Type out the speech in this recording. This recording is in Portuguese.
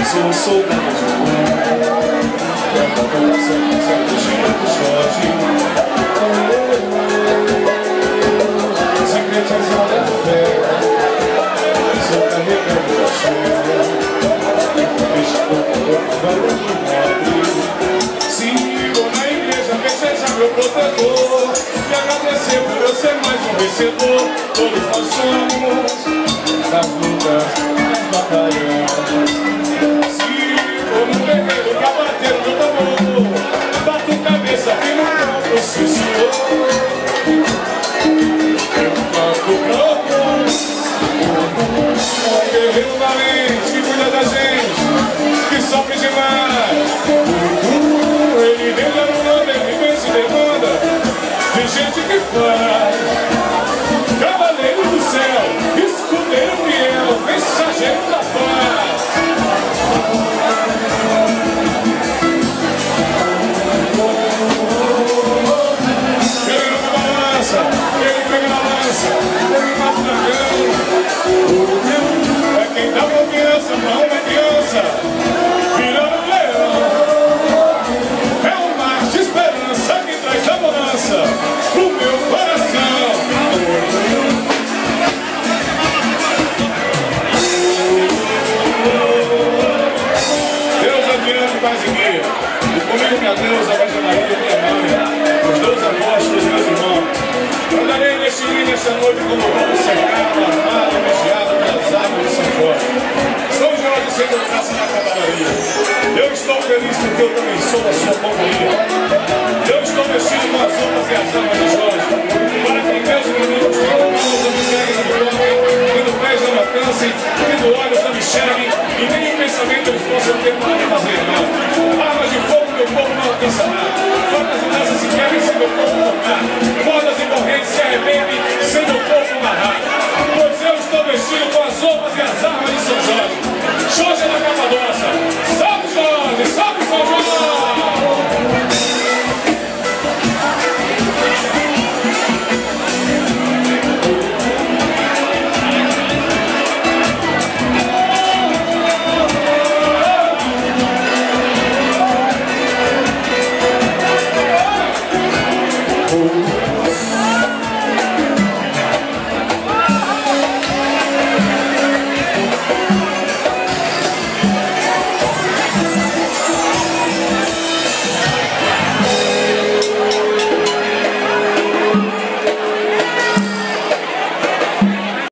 Sou um soldado de pão, leva a coração com certo giro do Jorge. Secretizada da fé, sou carregado da cheia, valor de nobre. Se vou na igreja, que seja meu protetor, e agradecer por eu ser mais um vencedor. Todos nós somos nas lutas, nas batalhas. Guerreiro valente que cuida da gente, que sofre demais. Ele vem lá no nome, ele vem se demanda de gente que faz. Cavaleiro do céu, escudeiro fiel, mensageiro da paz. Ele pega na lança, ele pega na lança, ele mata o dragão. Quem dá confiança pra uma criança, virando um leão. É um mar de esperança que traz a bonança pro meu coração. Deus adiante paz e guia. E comigo minha deusa, a Virgem Maria, minha mãe, os 12 apóstolos, meus irmãos. Andarei neste dia, nesta noite, como vamos cercado, armado, vigiado pelas árvores de São Jorge. São Jorge sendo graça na cavalaria. Eu estou feliz porque eu também sou da sua companhia. Eu estou vestido com as honras e as armas de Jorge, para que meus inimigos tenham mãos não me peguem, não me toquem, tendo pés não me alcancem, tendo olhos não me enxerguem, e nenhum pensamento eles possam ter para